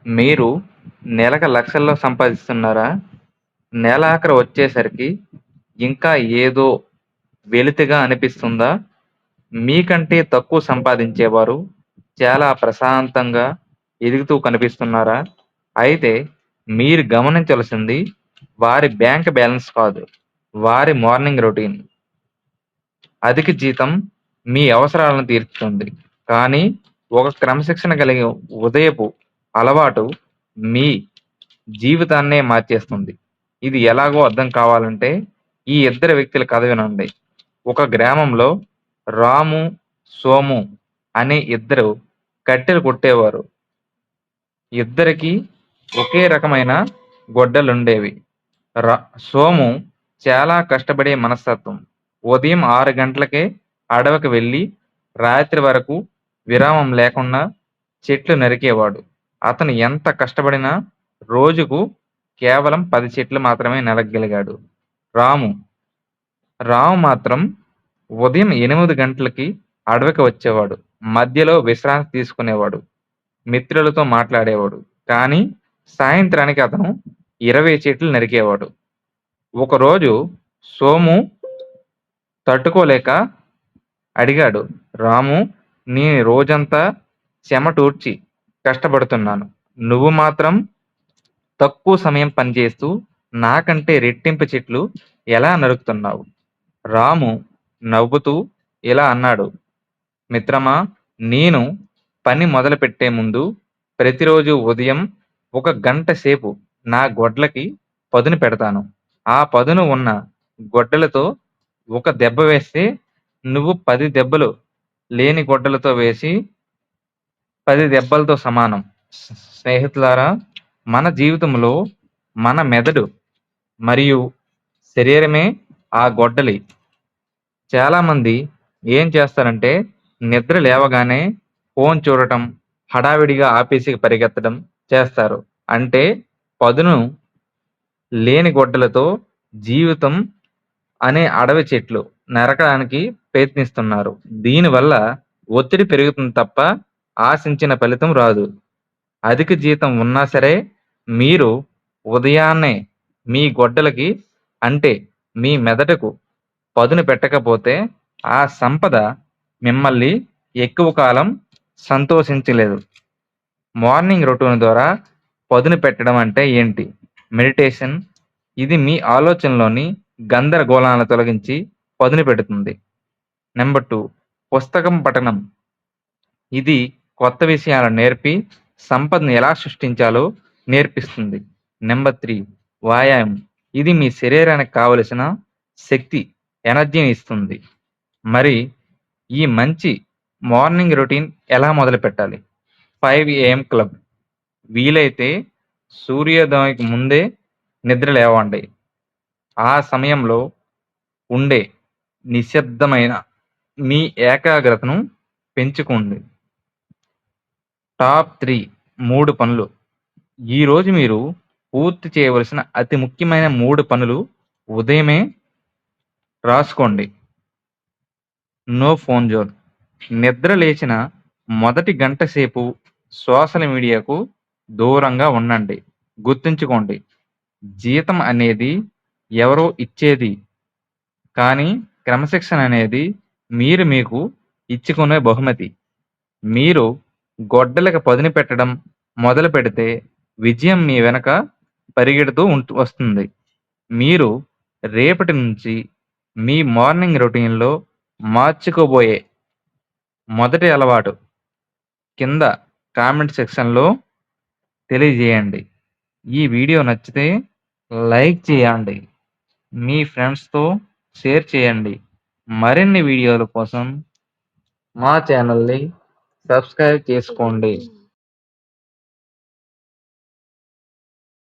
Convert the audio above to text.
మీరు నెలకు లక్షల్లో సంపాదిస్తున్నారా? నెలాఖరు వచ్చేసరికి ఇంకా ఏదో వెలితిగా అనిపిస్తుందా? మీకంటే తక్కువ సంపాదించేవారు చాలా ప్రశాంతంగా ఎదుగుతూ కనిపిస్తున్నారా? అయితే మీరు గమనించాల్సింది వారి బ్యాంక్ బ్యాలెన్స్ కాదు, వారి మార్నింగ్ రొటీన్. అధిక జీతం మీ అవసరాలను తీర్చుతుంది, కానీ ఒక క్రమశిక్షణ కలిగిన ఉదయపు అలవాటు మీ జీవితాన్నే మార్చేస్తుంది. ఇది ఎలాగో అర్థం కావాలంటే ఈ ఇద్దరు వ్యక్తుల కథ వినండి. ఒక గ్రామంలో రాము, సోము అనే ఇద్దరు కట్టెలు కొట్టేవారు. ఇద్దరికీ ఒకే రకమైన గొడ్డలుండేవి. సోము చాలా కష్టపడే మనస్తత్వం. ఉదయం 6 గంటలకే అడవికి వెళ్ళి రాత్రి వరకు విరామం లేకుండా చెట్లు నరికేవాడు. అతను ఎంత కష్టపడినా రోజుకు కేవలం 10 చెట్లు మాత్రమే నరకగలిగాడు. రాము రాము మాత్రం ఉదయం 8 గంటలకి అడవికి వచ్చేవాడు. మధ్యలో విశ్రాంతి తీసుకునేవాడు. మిత్రులతో మాట్లాడేవాడు. కానీ సాయంత్రానికి అతను 20 చెట్లు నరికేవాడు. ఒకరోజు సోము తట్టుకోలేక అడిగాడు, రాము, నేను రోజంతా చెమటూర్చి కష్టపడుతున్నాను. నువ్వు మాత్రం తక్కువ సమయం పనిచేస్తూ నాకంటే రెట్టింపు చెట్లు ఎలా నరుకుతున్నావు? రాము నవ్వుతూ ఇలా అన్నాడు, మిత్రమా, నేను పని మొదలుపెట్టే ముందు ప్రతిరోజు ఉదయం 1 గంట సేపు నా గొడ్లకి పదును పెడతాను. ఆ పదును ఉన్న గొడ్డలతో ఒక దెబ్బ వేస్తే నువ్వు 10 దెబ్బలు లేని గొడ్డలతో వేసి 10 దెబ్బలతో సమానం. స్నేహితులారా, మన జీవితంలో మన మెదడు మరియు శరీరమే ఆ గొడ్డలి. చాలామంది ఏం చేస్తారంటే నిద్ర లేవగానే ఫోన్ చూడటం, హడావిడిగా ఆఫీసుకి పరిగెత్తడం చేస్తారు. అంటే పదును లేని గొడ్డలతో జీవితం అనే అడవి చెట్లు నరకడానికి ప్రయత్నిస్తున్నారు. దీనివల్ల ఒత్తిడి పెరుగుతుంది తప్ప ఆశించిన ఫలితం రాదు. అధిక జీతం ఉన్నా సరే మీరు ఉదయాన్నే మీ గొడ్డలకి అంటే మీ మెదడుకు పదును పెట్టకపోతే ఆ సంపద మిమ్మల్ని ఎక్కువ కాలం సంతోషించలేదు. మార్నింగ్ రొటీన్ ద్వారా పదును పెట్టడం అంటే ఏంటి? మెడిటేషన్. ఇది మీ ఆలోచనలోని గందరగోళాలను తొలగించి పదును పెడుతుంది. నెంబర్ 2, పుస్తకం పఠనం. ఇది కొత్త విషయాలను నేర్పి సంపదను ఎలా సృష్టించాలో నేర్పిస్తుంది. నెంబర్ 3, వ్యాయామం. ఇది మీ శరీరానికి కావలసిన శక్తి, ఎనర్జీని ఇస్తుంది. మరి ఈ మంచి మార్నింగ్ రొటీన్ ఎలా మొదలు పెట్టాలి? 5 AM క్లబ్. వీలైతే సూర్యోదయానికి ముందే నిద్ర లేవండి. ఆ సమయంలో ఉండే నిశ్శబ్దమైన మీ ఏకాగ్రతను పెంచుకోండి. టాప్ 3 పనులు. ఈరోజు మీరు పూర్తి చేయవలసిన అతి ముఖ్యమైన 3 పనులు ఉదయమే రాసుకోండి. No phone zone. నిద్ర లేచిన మొదటి గంట సేపు సోషల్ మీడియాకు దూరంగా ఉండండి. గుర్తుంచుకోండి, జీతం అనేది ఎవరో ఇచ్చేది, కానీ క్రమశిక్షణ అనేది మీరు మీకు ఇచ్చుకునే బహుమతి. మీరు గొడ్డలికి పదును పెట్టడం మొదలు పెడితే విజయం మీ వెనక పరిగెడుతూ వస్తుంది. మీరు రేపటి నుంచి మీ మార్నింగ్ రొటీన్లో మార్చుకోబోయే మొదటి అలవాటు కింద కామెంట్ సెక్షన్లో తెలియజేయండి. ఈ వీడియో నచ్చితే లైక్ చేయండి, మీ ఫ్రెండ్స్తో షేర్ చేయండి. మరిన్ని వీడియోల కోసం మా ఛానల్ని సబ్స్క్రైబ్ చేసుకోండి.